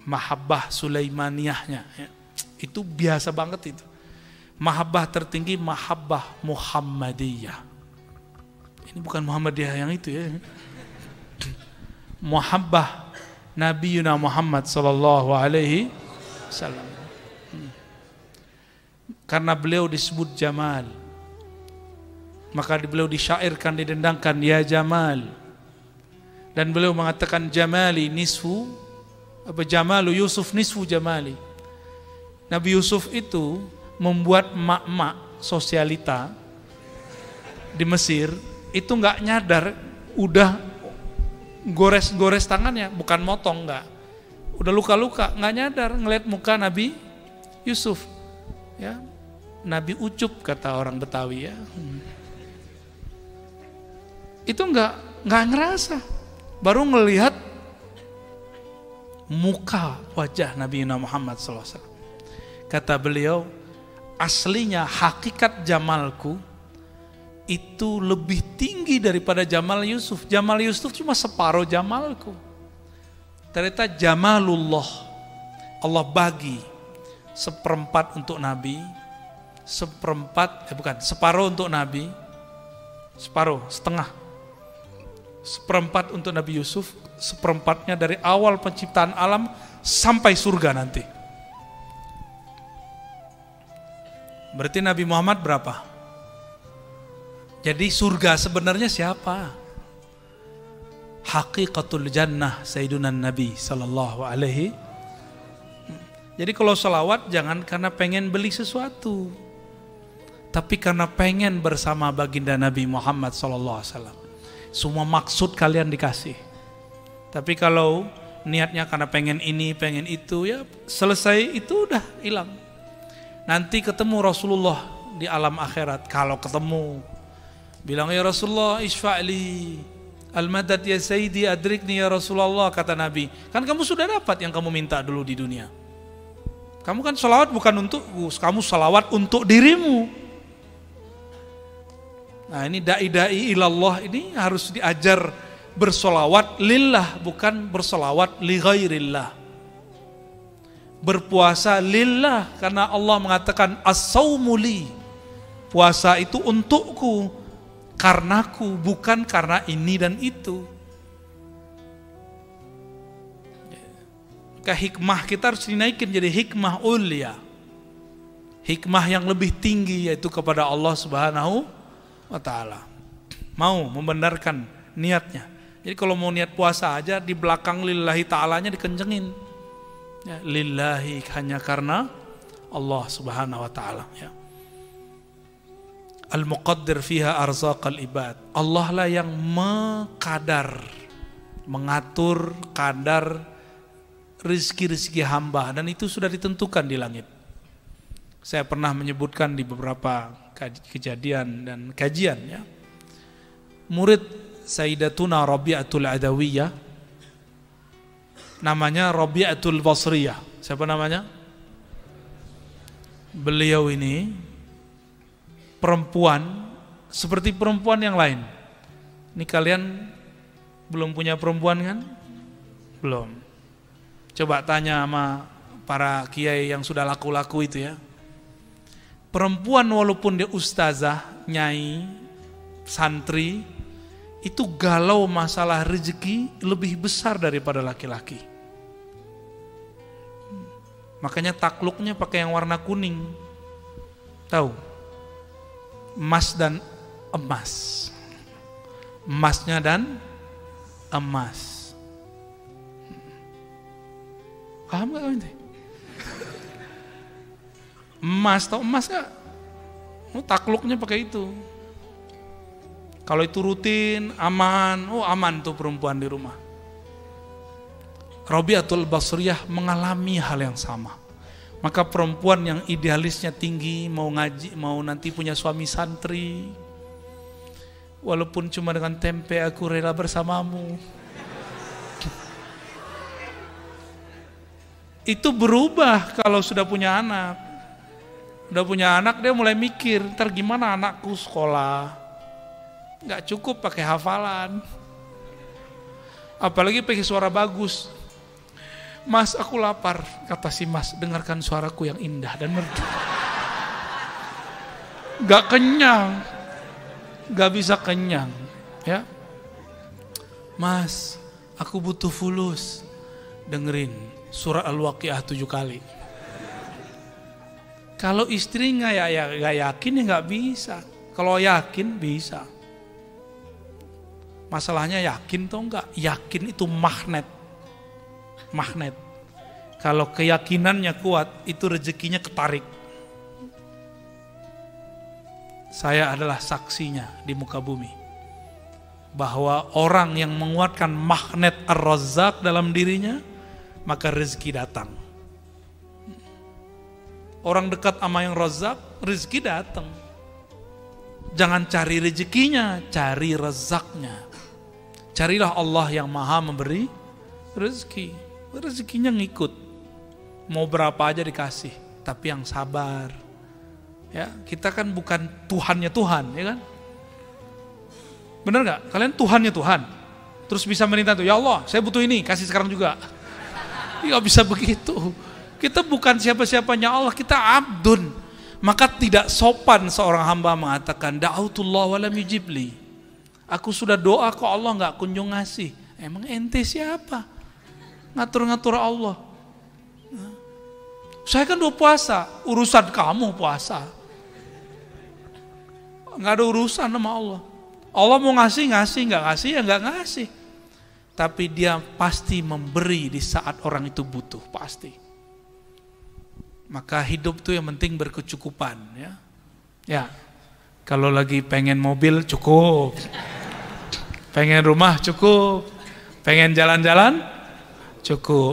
mahabbah Sulaimaniyahnya ya. Itu biasa banget itu. Mahabbah tertinggi mahabbah Muhammadiyah. Ini bukan Muhammadiyah yang itu ya. Mahabbah Nabi Yuna Muhammad sallallahu alaihi wasallam. Karena beliau disebut Jamal, maka beliau disyairkan, didendangkan ya Jamal. Dan beliau mengatakan Jamali nisfu Jamalu Yusuf nisfu Jamali. Nabi Yusuf itu membuat mak-mak sosialita di Mesir itu nggak nyadar udah gores-gores tangannya, bukan motong, nggak, udah luka-luka, nggak nyadar ngeliat muka Nabi Yusuf ya. Nabi Ucup kata orang Betawi ya. Itu nggak ngerasa, baru ngelihat muka wajah Nabi Muhammad SAW. Kata beliau, aslinya hakikat jamalku itu lebih tinggi daripada Jamal Yusuf. Jamal Yusuf cuma separuh jamalku. Ternyata jamalullah, Allah bagi seperempat untuk Nabi, separuh untuk Nabi, setengah, seperempat untuk Nabi Yusuf, seperempatnya dari awal penciptaan alam sampai surga nanti. Berarti Nabi Muhammad berapa? Jadi surga sebenarnya siapa? Haqiqatul jannah Sayyiduna Nabi sallallahu alaihi. Jadi kalau selawat jangan karena pengen beli sesuatu, tapi karena pengen bersama baginda Nabi Muhammad sallallahu alaihi wasallam. Semua maksud kalian dikasih. Tapi kalau niatnya karena pengen ini, pengen itu, ya selesai itu udah hilang. Nanti ketemu Rasulullah di alam akhirat. Kalau ketemu, bilang ya Rasulullah isfa'li al-madad ya Sayyidi adrikni ya Rasulullah, kata Nabi. Kan kamu sudah dapat yang kamu minta dulu di dunia. Kamu kan salawat bukan untukku, kamu salawat untuk dirimu. Nah ini da'i ilallah ini harus diajar bersolawat lillah, bukan bersolawat li ghairillah. Berpuasa lillah, karena Allah mengatakan as-saumu li, puasa itu untukku, karenaku, bukan karena ini dan itu. Hikmah kita harus dinaikin jadi hikmah ulia, hikmah yang lebih tinggi, yaitu kepada Allah Subhanahu wa ta'ala. Mau membenarkan niatnya. Jadi kalau mau niat puasa aja di belakang lillahi ta'alanya dikencengin ya, lillahi hanya karena Allah Subhanahu wa ta'ala ya. Al-muqaddir fiha arzaqal ibad, Allah lah yang mengatur kadar rizki-rizki hamba, dan itu sudah ditentukan di langit. Saya pernah menyebutkan di beberapa kejadian dan kajian ya. Murid Sayyidatuna Rabi'atul Adawiyah, namanya Rabi'atul Basriyah. Siapa namanya? Beliau ini perempuan seperti perempuan yang lain. Ini kalian belum punya perempuan kan? Belum. Coba tanya sama para kiai yang sudah laku-laku itu ya. Perempuan walaupun dia ustazah, nyai, santri, itu galau masalah rezeki lebih besar daripada laki-laki. Makanya takluknya pakai yang warna kuning. Tahu? Emas dan emas. Emasnya dan emas. Paham gak ini? Emas, tau emas gak? Takluknya pakai itu. Kalau itu rutin, aman, aman tuh perempuan di rumah. Rabi'atul Basriyah mengalami hal yang sama. Maka perempuan yang idealisnya tinggi, mau ngaji, mau nanti punya suami santri, walaupun cuma dengan tempe aku rela bersamamu. Itu berubah kalau sudah punya anak. Udah punya anak dia mulai mikir, ntar gimana anakku sekolah. Gak cukup pakai hafalan, apalagi pakai suara bagus. Mas, aku lapar. Kata si Mas, dengarkan suaraku yang indah dan merdu. Gak kenyang, gak bisa kenyang, ya. Mas, aku butuh fulus. Dengerin surat Al-Waqiah 7 kali. Kalau istri gak yakin ya gak bisa. Kalau yakin bisa. Masalahnya yakin atau enggak? Yakin itu magnet. Magnet. Kalau keyakinannya kuat, itu rezekinya ketarik. Saya adalah saksinya di muka bumi. Bahwa orang yang menguatkan magnet Ar-Razzaq dalam dirinya, maka rezeki datang. Orang dekat sama yang Razzaq, rezeki datang. Jangan cari rezekinya, cari Razzaqnya. Carilah Allah yang maha memberi rezeki. Rezekinya ngikut. Mau berapa aja dikasih, tapi yang sabar. Ya, kita kan bukan Tuhannya Tuhan, ya kan? Bener nggak? Kalian Tuhannya Tuhan, terus bisa minta tuh, ya Allah, saya butuh ini, kasih sekarang juga. Nggak bisa begitu. Kita bukan siapa-siapanya Allah, kita abdun. Maka tidak sopan seorang hamba mengatakan, da'autullah wa lam yujibli. Aku sudah doa kok Allah nggak kunjung ngasih. Emang ente siapa? Ngatur-ngatur Allah. Saya kan udah puasa, urusan kamu puasa. Nggak ada urusan sama Allah. Allah mau ngasih, nggak ngasih ya nggak ngasih. Tapi dia pasti memberi di saat orang itu butuh, pasti. Maka hidup tuh yang penting berkecukupan, ya. Ya, kalau lagi pengen mobil cukup, pengen rumah cukup, pengen jalan-jalan cukup.